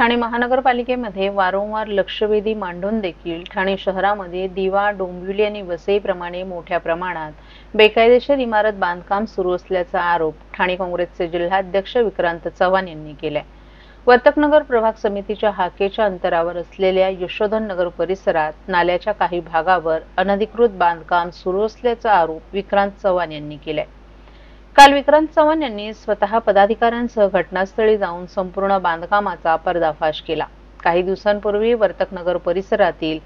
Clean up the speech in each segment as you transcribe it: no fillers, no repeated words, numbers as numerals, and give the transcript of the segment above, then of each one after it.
ठाणे महानगरपालिकेमध्ये वारंवार लक्षवेधी मांडून देखील ठाणे शहरामध्ये दिवा, डोंबिवली आणि वसईप्रमाणे मोठ्या प्रमाणात बेकायदेशीर इमारत बांधकाम सुरू असल्याचा आरोप ठाणे काँग्रेसचे जिल्हाध्यक्ष विक्रांत चव्हाण यांनी केलाय। वर्तकनगर प्रभाग समितीच्या हाकेच्या अंतरावर असलेल्या यशोधन नगर परिसरात नाल्याच्या काही भागावर अनधिकृत बांधकाम सुरू असल्याचा आरोप विक्रांत चव्हाण यांनी केलाय। काल विक्रांत चव्हाण यांनी स्वतः पदाधिकाऱ्यांसह घटनास्थळी जाऊन संपूर्ण बांधकामाचा पर्दाफाश केला। काही दिवसांपूर्वी वर्तकनगर परिसरातील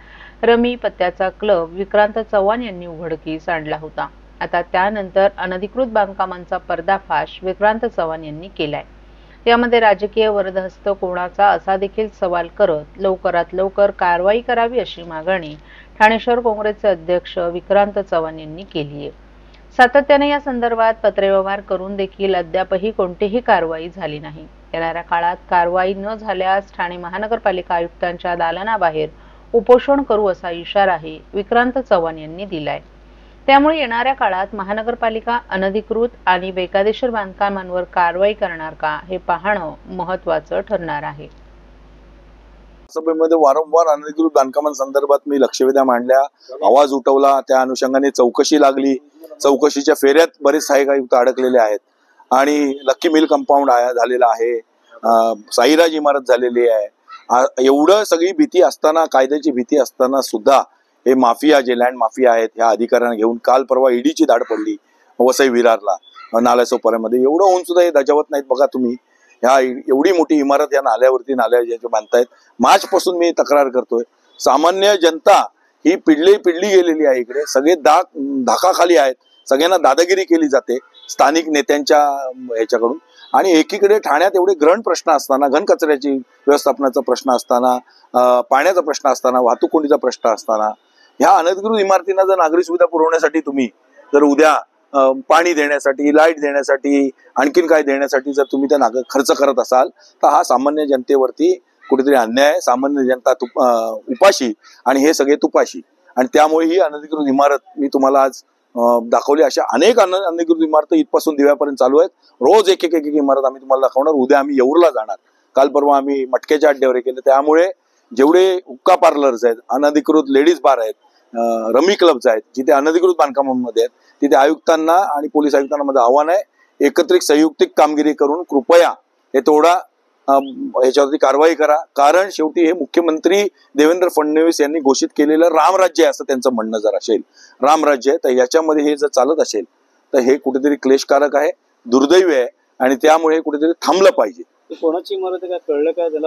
रमी पत्त्याचा क्लब विक्रांत चव्हाण यांनी उघडकीस आणला होता। आता त्यानंतर अनधिकृत बांधकामांचा पर्दाफाश विक्रांत चव्हाण यांनी केलाय। यामध्ये राजकीय वरदहस्त कोणाचा असा देखील सवाल करत लवकरात लवकर कारवाई करावी अशी मागणी ठाणे शहर काँग्रेसचे अध्यक्ष विक्रांत चव्हाण यांनी केली आहे। सातत्याने या संदर्भात पत्रव्यवहार करून देखील अद्यापही कोणतीही कारवाई झाली नाही। येणाऱ्या काळात कारवाई न झाल्यास ठाणे महानगरपालिका आयुक्तांच्या दालनाबाहेर उपोषण करू असा इशाराही विक्रांत चव्हाण यांनी दिलाय। त्यामुळे येणाऱ्या काळात महानगरपालिका अनधिकृत आणि बेकायदेशीर बांधकामांवर कारवाई करणार का हे पाहणं महत्त्वाचं ठरणार आहे। सभेमध्ये वारंवार अनधिकृत बांधकामांसंदर्भात मी लक्षवेध्या मांडल्या, आवाज उठवला, त्या अनुषंगाने चौकशी लागली। चौकशीच्या फेऱ्यात बरेच सहाय्यक आयुक्त अडकलेले आहेत आणि लक्की मिल कंपाऊंड झालेला आहे, साईराज इमारत झालेली आहे। एवढं सगळी भीती असताना, कायद्याची भीती असताना सुद्धा हे माफिया, जे लँड माफिया आहेत, ह्या अधिकाऱ्यांना घेऊन काल परवा ईडीची धाड पडली वसई विरारला नाल्यासोपाऱ्यामध्ये। एवढं होऊन सुद्धा हे दजावत नाहीत। बघा तुम्ही, ह्या एवढी मोठी इमारत या नाल्यावरती, नाल्या बांधतायत। मार्च पासून मी तक्रार करतोय। सामान्य जनता ही पिडली गेलेली आहे। इकडे सगळे धाकाखाली आहेत, सगळ्यांना दादागिरी केली जाते स्थानिक नेत्यांच्या ह्याच्याकडून। आणि एकीकडे ठाण्यात एवढे ग्रहण प्रश्न असताना, घन कचऱ्याची व्यवस्थापनाचा प्रश्न असताना, पाण्याचा प्रश्न असताना, वाहतूक कोंडीचा प्रश्न असताना, ह्या अनधिकृत इमारतींना जर नागरी सुविधा पुरवण्यासाठी तुम्ही जर उद्या पाणी देण्यासाठी, लाईट देण्यासाठी, आणखीन काय देण्यासाठी जर तुम्ही त्या खर्च करत असाल तर हा सामान्य जनतेवरती कुठेतरी अन्याय आहे। सामान्य जनता उपाशी आणि हे सगळे तुपाशी। आणि त्यामुळे ही अनधिकृत इमारत मी तुम्हाला आज दाखवली। अशा अनेक अनधिकृत इमारती इथपासून दिव्यापर्यंत चालू आहेत। रोज एक इमारत आम्ही तुम्हाला दाखवणार। उद्या आम्ही येऊरला जाणार, काल परवा आम्ही मटक्याच्या अड्ड्यावर केले। त्यामुळे जेवढे हुक्का पार्लर्स आहेत, अनधिकृत लेडीज बार आहेत, रमी क्लब्स आहेत, जिथे अनधिकृत बांधकामांमध्ये आहेत, तिथे आयुक्तांना आणि पोलीस आयुक्तांना माझं आव्हान आहे, एकत्रित संयुक्तिक कामगिरी करून कृपया हे थोडा ह्याच्यावरती कारवाई करा। कारण शेवटी हे मुख्यमंत्री देवेंद्र फडणवीस यांनी घोषित केलेलं रामराज्य आहे असं त्यांचं म्हणणं जर असेल, रामराज्य आहे, तर याच्यामध्ये हे जर चालत असेल तर हे कुठेतरी क्लेशकारक आहे, दुर्दैवी आहे आणि त्यामुळे कुठेतरी थांबलं पाहिजे। कोणाची इमारत काय कळलं काय त्याला?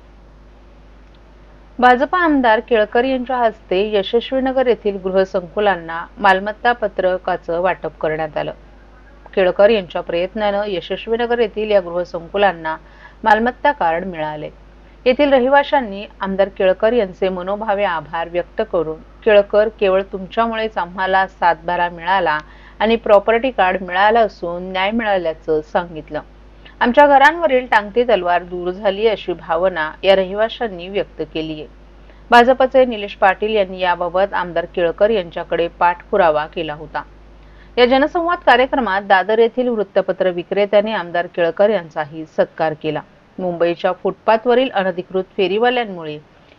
भाजपा आमदार केळकर यांच्या हस्ते यशस्वीनगर येथील गृहसंकुलांना मालमत्ता पत्रकाचं वाटप करण्यात आलं। केळकर यांच्या प्रयत्नानं यशस्वीनगर येथील या गृहसंकुलांना मालमत्ता कार्ड मिळाले। येथील रहिवाशांनी आमदार केळकर यांचे मनोभावे आभार व्यक्त करून, केळकर, केवळ तुमच्यामुळेच आम्हाला सातबारा मिळाला आणि प्रॉपर्टी कार्ड मिळालं असून न्याय मिळाल्याचं सांगितलं। आमच्या घरांवरील टांगती तलवार दूर झाली अशी भावना या रहिवाशांनी व्यक्त केली आहे। भाजपचे निलेश पाटील यांनी याबाबत आमदार केळकर यांच्याकडे पाठपुरावा केला होता। या जनसंवाद कार्यक्रमात दादर येथील वृत्तपत्र विक्रेत्याने आमदार केळकर यांचाही सत्कार केला। मुंबईच्या फुटपाथवरील अनधिकृत फेरीवाल्यांमुळे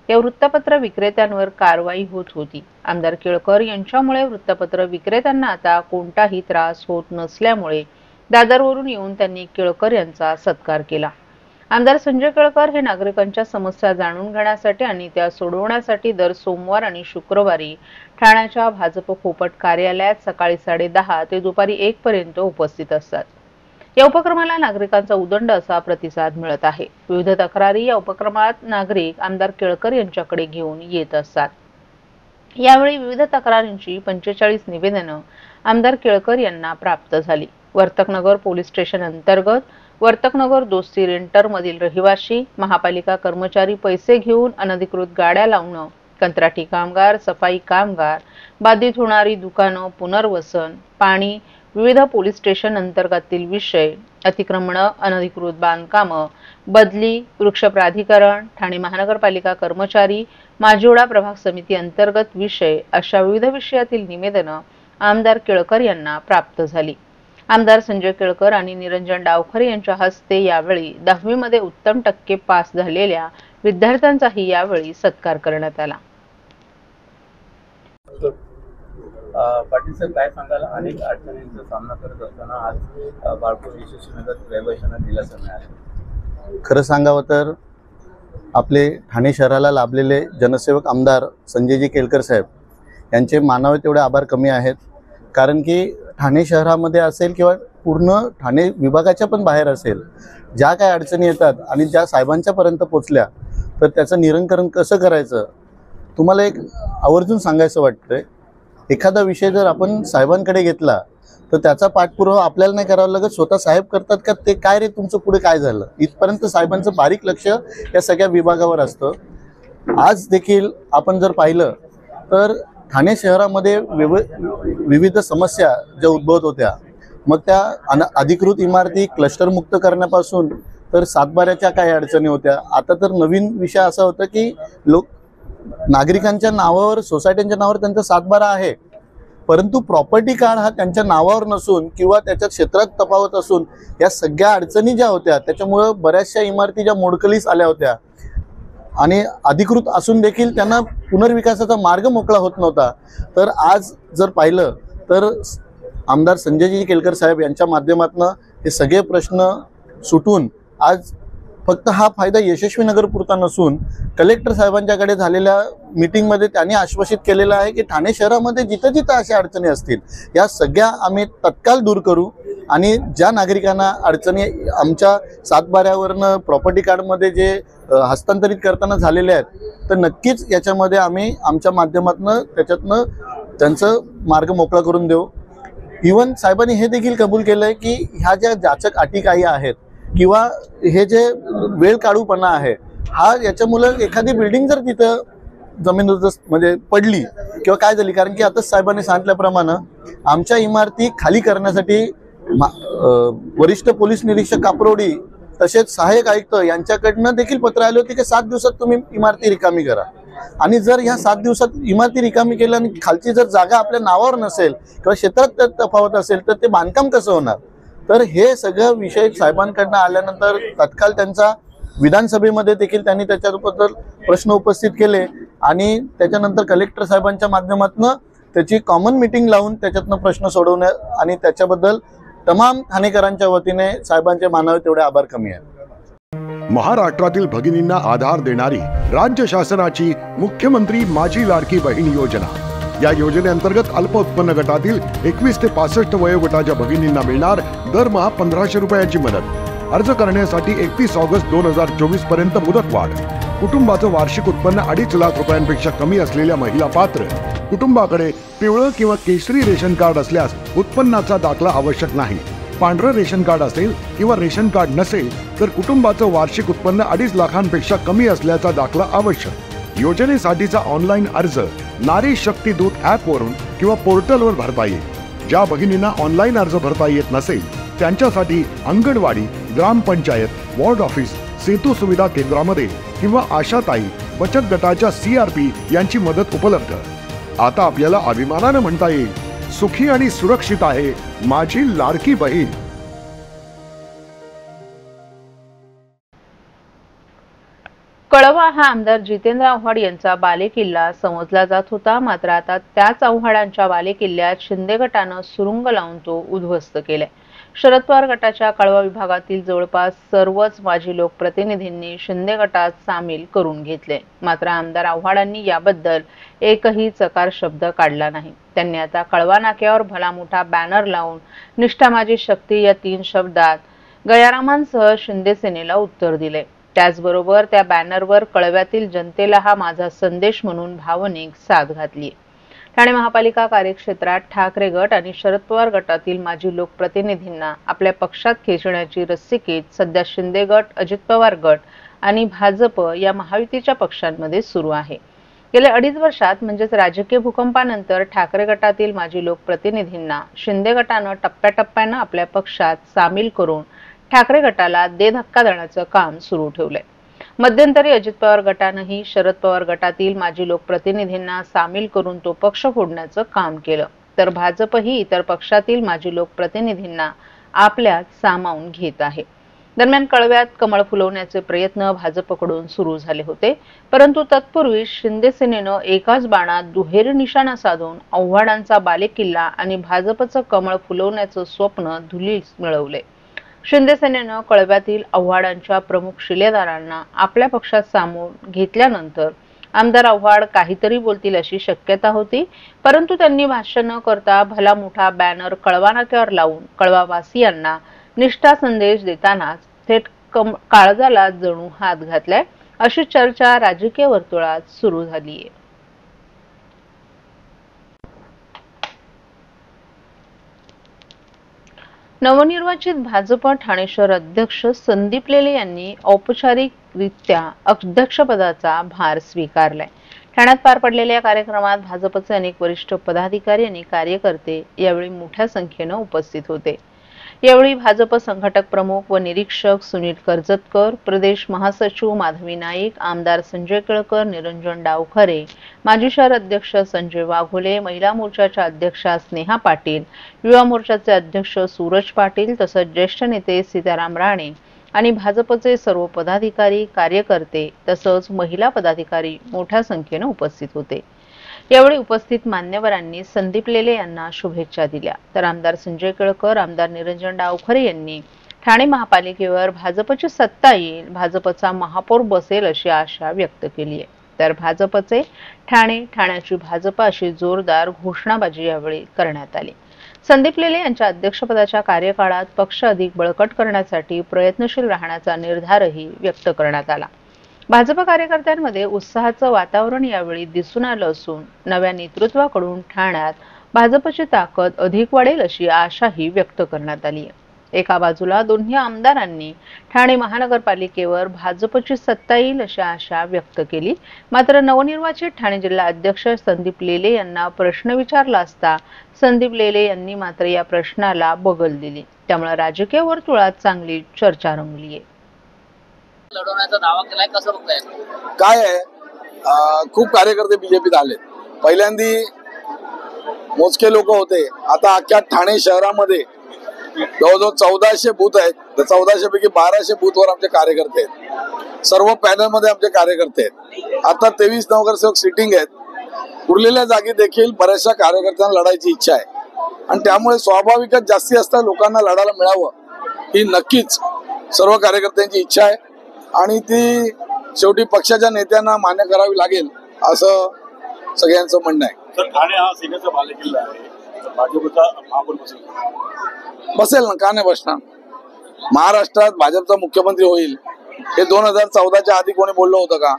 या वृत्तपत्र विक्रेत्यांवर कारवाई होत होती। आमदार केळकर यांच्यामुळे वृत्तपत्र विक्रेत्यांना आता कोणताही त्रास होत नसल्यामुळे दादरवरून येऊन त्यांनी केळकर यांचा सत्कार केला। आमदार संजय केळकर हे नागरिकांच्या समस्या जाणून घेण्यासाठी आणि त्या सोडवण्यासाठी दर सोमवार आणि शुक्रवारी ठाण्याच्या भाजप फोपट कार्यालयात सकाळी 10:30 ते दुपारी 1 पर्यंत उपस्थित असतात। या उपक्रमाला नागरिकांचा उदंड असा प्रतिसाद मिळत आहे। विविध तक्रारी या उपक्रमात नागरिक आमदार केळकर यांच्याकडे घेऊन येत असतात। यावेळी विविध तक्रारींची 45 निवेदनं आमदार केळकर यांना प्राप्त झाली। वर्तकनगर पोलीस स्टेशन अंतर्गत वर्तकनगर दोस्ती रेंटर मधील रहिवाशी, महापालिका कर्मचारी पैसे घेऊन अनधिकृत गाड्या लावणं, कंत्राटी कामगार, सफाई कामगार, बाधित होणारी दुकानं, पुनर्वसन, पाणी, विविध पोलीस स्टेशन अंतर्गतील विषय, अतिक्रमण, अनधिकृत बांधकामं, बदली, वृक्ष प्राधिकरण, ठाणे महानगरपालिका कर्मचारी, माजिवडा प्रभाग समिती अंतर्गत विषय अशा विविध विषयातील निवेदनं आमदार केळकर यांना प्राप्त झाली। आमदार संजय केळकर आणि निरंजन डावखरे यांच्या हस्ते यावेळी 10वी मध्ये उत्तम टक्के पास झालेल्या विद्यार्थ्यांचाही यावेळी सत्कार करण्यात आला. पाटील साहेब, काय सांगाल? अनेक अडचणींचा सामना करत असताना आज बाळपूर यशस्वीनगर रहिवाशांना दिलासा मिळाला. खरं सांगावं तर आपले ठाणे शहराला लाभलेले जनसेवक आमदार संजयजी केळकर साहेब यांचे मानावे तेवढे आभार कमी आहेत. कारण की ठाणे शहरामध्ये असेल किंवा पूर्ण ठाणे विभागाच्या पण बाहेर असेल, ज्या काय अडचणी येतात आणि ज्या साहेबांच्यापर्यंत पोचल्या तर त्याचं निराकरण कसं करायचं तुम्हाला एक आवर्जून सांगायचं वाटतंय. एखादा विषय जर आपण साहेबांकडे घेतला तर त्याचा पाठपुरावा आपल्याला नाही करावा लागत, स्वतः साहेब करतात का ते काय रे तुमचं पुढे काय झालं इथपर्यंत साहेबांचं बारीक लक्ष या सगळ्या विभागावर असतं. आज देखील आपण जर पाहिलं तर ठाणे शहरामध्ये विविध समस्या ज्या उद्भवत होत्या, मग त्या अधिकृत इमारती क्लस्टरमुक्त करण्यापासून तर सातबाऱ्याच्या काही अडचणी होत्या. आता तर नवीन विषय असा होता की नागरिकांच्या नावावर सोसायट्यांच्या नावावर त्यांचा सातबारा आहे, परंतु प्रॉपर्टी कार्ड हा त्यांच्या नावावर नसून किंवा त्याच्या क्षेत्रात तफावत असून या सगळ्या अडचणी ज्या होत्या त्याच्यामुळं बऱ्याचशा इमारती ज्या मोडकलीस आल्या होत्या आणि अधिकृत असून देखील त्यांना पुनर्विकासाचा मार्ग मोकळा होत नव्हता. तर आज जर पाहिलं तर आमदार संजयजी केळकर साहेब यांच्या माध्यमातून हे सगळे प्रश्न सुटून आज फक्त हा फायदा यशस्वीनगर पुरता नसून कलेक्टर साहेबांच्याकडे झालेल्या मीटिंगमध्ये त्यांनी आश्वासित केलेलं आहे की ठाणे शहरामध्ये जिथं जिथं अशा अडचणी असतील या सगळ्या आम्ही तत्काळ दूर करू आणि ज्या नागरिकांना अडचणी आमच्या सातबाऱ्यावरनं प्रॉपर्टी कार्डमध्ये जे हस्तांतरित करताना झालेले आहेत तर नक्कीच याच्यामध्ये आम्ही आमच्या माध्यमातून त्याच्यातनं त्यांचं मार्ग मोकळा करून देऊ. इवन साहेबांनी हे देखील कबूल केलं आहे की ह्या ज्या जाचक अटी काही आहेत किंवा हे जे वेळ काढूपणा आहे हा याच्यामुळं एखादी बिल्डिंग जर तिथं जमीनदोस्त म्हणजे पडली किंवा काय झाली, कारण की आताच साहेबांनी सांगितल्याप्रमाणे आमच्या इमारती खाली करण्यासाठी वरिष्ठ पोलीस निरीक्षक कापरोडी तसेच सहाय्यक आयुक्त यांच्याकडनं देखील पत्र आले होते की 7 दिवसात तुम्ही इमारती रिकामी करा. आणि जर ह्या 7 दिवसात इमारती रिकामी केल्या आणि खालची जर जागा आपल्या नावावर नसेल किंवा क्षेत्रात तफावत असेल तर ते बांधकाम कसं होणार. तर हे सगळं विषय साहेबांकडनं आल्यानंतर तत्काळ त्यांचा विधानसभेमध्ये देखील त्यांनी त्याच्याबद्दल प्रश्न उपस्थित केले आणि त्याच्यानंतर कलेक्टर साहेबांच्या माध्यमातून त्याची कॉमन मीटिंग लावून त्याच्यातनं प्रश्न सोडवण्या आणि त्याच्याबद्दल तमाम ठाणेकरांच्या वतीने साहेबांचे मानावे तेवढे आभार कमी आहेत. महाराष्ट्रातील भगिनींना आधार देणारी राज्य शासनाची मुख्यमंत्री माझी लाडकी बहीण योजना. या योजनेअंतर्गत अल्प उत्पन्न गटातील 21 ते 65 वयोगटाच्या भगिनींना मिळणार दरमहा 1500 रुपयाची मदत. अर्ज करण्यासाठी 31 ऑगस्ट 2024 पर्यंत मुदतवाढ. कुटुंबाचं वार्षिक उत्पन्न 2.5 लाख रुपयांपेक्षा कमी असलेल्या महिला पात्र. कुटुंबाकडे पिवळं किंवा केशरी रेशन कार्ड असल्यास उत्पन्नाचा दाखला आवश्यक नाही. पांढरं रेशन कार्ड असेल किंवा रेशन कार्ड नसेल तर कुटुंबाचं वार्षिक उत्पन्न 2.5 लाखांपेक्षा कमी असल्याचा दाखला आवश्यक. योजनेसाठीचा ऑनलाईन अर्ज नारी शक्ती दूत ॲपवरून किंवा पोर्टलवर भरता येईल. ज्या भगिनींना ऑनलाईन अर्ज भरता येत नसेल त्यांच्यासाठी अंगणवाडी, ग्रामपंचायत, वॉर्ड ऑफिस, सेतू सुविधा केंद्रामध्ये किंवा आशाताई बचत गटाच्या CRP यांची मदत उपलब्ध. आता आपल्याला अभिमानानं म्हणता येईल, सुखी आणि सुरक्षित आहे माझी लाडकी बहीण. कळवा हा आमदार जितेंद्र आव्हाड यांचा बालेकिल्ला समजला जात होता. मात्र आता त्याच आव्हाडांच्या बालेकिल्ल्यात शिंदे गटानं सुरुंग लावून तो उद्ध्वस्त केलाय. शरद पवार गटाच्या कळवा विभागातील जवळपास सर्वच माजी लोकप्रतिनिधींनी शिंदे गटात सामील करून घेतले. मात्र आमदार आव्हाडांनी याबद्दल एकही चकार शब्द काढला नाही. त्यांनी आता कळवा नाक्यावर भला मोठा बॅनर लावून निष्ठा माझी शक्ती या 3 शब्दात गयारामांसह शिंदे सेनेला उत्तर दिले. त्याचबरोबर त्या बॅनरवर कळव्यातील जनतेला हा माझा संदेश म्हणून भावनिक साथ घातली. ठाणे महापालिका कार्यक्षेत्रात ठाकरे गट आणि शरद पवार गटातील माजी लोकप्रतिनिधींना आपल्या पक्षात खेचण्याची रस्सीखेच सध्या शिंदे गट, अजित पवार गट आणि भाजप या महायुतीच्या पक्षांमध्ये सुरू आहे. गेल्या 2.5 वर्षात म्हणजेच राजकीय भूकंपानंतर ठाकरे गटातील माजी लोकप्रतिनिधींना शिंदे गटानं टप्प्याटप्प्यानं आपल्या पक्षात सामील करून ठाकरे गटाला दे धक्का देण्याचं काम सुरू ठेवलंय. मध्यंतरी अजित पवार गटानंही शरद पवार गटातील माजी लोकप्रतिनिधींना सामील करून तो पक्ष फोडण्याचं काम केलं. तर भाजपही इतर पक्षातील माजी लोकप्रतिनिधींना आपल्यात सामावून घेत आहे. दरम्यान कळव्यात कमळ फुलवण्याचे प्रयत्न भाजपकडून सुरू झाले होते, परंतु तत्पूर्वी शिंदे सेनेनं एकाच बाणात दुहेरी निशाणा साधून आव्हाडांचा बालेकिल्ला आणि भाजपचं कमळ फुलवण्याचं स्वप्न धुळीस मिळवले. शिंदे सेनेनं कळव्यातील आव्हाडांच्या प्रमुख शिलेदारांना आपल्या पक्षात सामावून घेतल्यानंतर आमदार आव्हाड काहीतरी बोलतील अशी शक्यता होती, परंतु त्यांनी भाष्य न करता भला मोठा बॅनर कळवा नाक्यावर लावून कळवावासियांना निष्ठा संदेश देतानाच थेट काळजाला जणू हात घातलाय अशी चर्चा राजकीय वर्तुळात सुरू झालीय. नवनिर्वाचित भाजप ठाणे शहर अध्यक्ष संदीप लेले यांनी औपचारिकरित्या अध्यक्षपदाचा भार स्वीकारलाय. ठाण्यात पार पडलेल्या या कार्यक्रमात भाजपचे अनेक वरिष्ठ पदाधिकारी आणि कार्यकर्ते यावेळी मोठ्या संख्येने उपस्थित होते. यावेळी भाजप संघटक प्रमुख व निरीक्षक सुनील कर्जतकर, प्रदेश महासचिव माधवी नाईक, आमदार संजय केळकर, निरंजन डावखरे, माजी शहर अध्यक्ष संजय वाघोले, महिला मोर्चाच्या अध्यक्षा स्नेहा पाटील, युवा मोर्चाचे अध्यक्ष सूरज पाटील तसंच ज्येष्ठ नेते सीताराम राणे आणि भाजपचे सर्व पदाधिकारी, कार्यकर्ते तसंच महिला पदाधिकारी मोठ्या संख्येने उपस्थित होते. यावेळी उपस्थित मान्यवरांनी संदीप लेले यांना शुभेच्छा दिल्या. तर आमदार संजय केळकर, आमदार निरंजन डावखरे यांनी ठाणे महापालिकेवर भाजपची सत्ता येईल, भाजपचा महापौर बसेल अशी आशा व्यक्त केली आहे. तर भाजपचे ठाण्याची भाजप अशी जोरदार घोषणाबाजी यावेळी करण्यात आली. संदीप लेले यांच्या अध्यक्षपदाच्या कार्यकाळात पक्ष अधिक बळकट करण्यासाठी प्रयत्नशील राहण्याचा निर्धारही व्यक्त करण्यात आला. भाजप कार्यकर्त्यांमध्ये उत्साहाचं वातावरण यावेळी दिसून आलं असून नव्या नेतृत्वाकडून ठाण्यात भाजपची ताकद अधिक वाढेल अशी आशाही व्यक्त करण्यात आली आहे. एका बाजूला दोन्ही आमदारांनी ठाणे महानगरपालिकेवर भाजपची सत्ता येईल अशी आशा व्यक्त केली, मात्र नवनिर्वाचित ठाणे जिल्हा अध्यक्ष संदीप लेले यांना प्रश्न विचारला असता संदीप लेले यांनी मात्र या प्रश्नाला बगल दिली. त्यामुळे राजकीय वर्तुळात चांगली चर्चा रंगली आहे. लढवण्याचा दावा केलाय, कसं बघताय? काय आहे, खूप कार्यकर्ते बीजेपीत आले. पहिल्यांदी मोजके लोक होते, आता अख्ख्या ठाणे शहरामध्ये जवळजवळ 1400 बूथ आहेत. तर 1400 पैकी 1200 बूथवर आमचे कार्यकर्ते आहेत. सर्व पॅनल मध्ये आमचे कार्यकर्ते आहेत. आता 23 नगरसेवक सिटिंग आहेत. उरलेल्या जागी देखील बऱ्याचशा कार्यकर्त्यांना लढायची इच्छा आहे आणि त्यामुळे स्वाभाविकच जास्तीत जास्त लोकांना लढायला मिळावं ही नक्कीच सर्व कार्यकर्त्यांची इच्छा आहे आणि ती शेवटी पक्षाच्या नेत्यांना मान्य करावी लागेल असं सगळ्यांचं म्हणणं आहे. ठाणे हा सेनेचा बालेकिल्ला आहे, भाजपचा महापौर बसेल ना, का नाही बसणार? महाराष्ट्रात भाजपचा मुख्यमंत्री होईल हे 2014च्या आधी कोणी बोललं होतं का?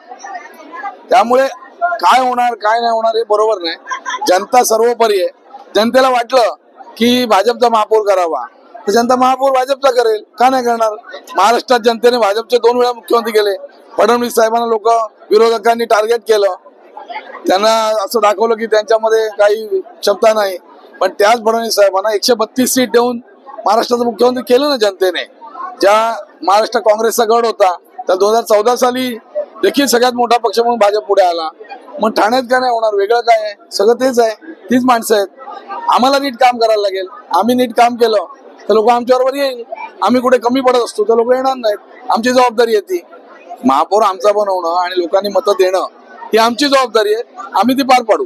त्यामुळे काय होणार काय नाही होणार हे बरोबर नाही. जनता सर्वोपरी आहे. जनतेला वाटलं की भाजपचा महापौर करावा तर जनता महापौर भाजपचा करेल, का नाही करणार? महाराष्ट्रात जनतेने भाजपचे 2 वेळा मुख्यमंत्री केले. फडणवीस साहेबांना लोक विरोधकांनी टार्गेट केलं, त्यांना असं दाखवलं की त्यांच्यामध्ये काही क्षमता नाही, पण त्याच फडणवीस साहेबांना 132 सीट देऊन महाराष्ट्राचं मुख्यमंत्री केलं ना जनतेने. ज्या महाराष्ट्र काँग्रेसचा गड होता त्या 2014 साली देखील सगळ्यात मोठा पक्ष म्हणून भाजप पुढे आला. मग ठाण्यात काय नाही होणार? वेगळं काय आहे? सगळं तेच आहे, तीच माणसं आहेत. आम्हाला नीट काम करायला लागेल. आम्ही नीट काम केलं तर लोक आमच्याबरोबर येईल. आम्ही कुठे कमी पडत असतो तर लोक येणार नाहीत. आमची जबाबदारी आहे ती. महापौर आमचा बनवणं आणि लोकांनी मतं देणं ही आमची जबाबदारी आहे. आम्ही ती पार पाडू.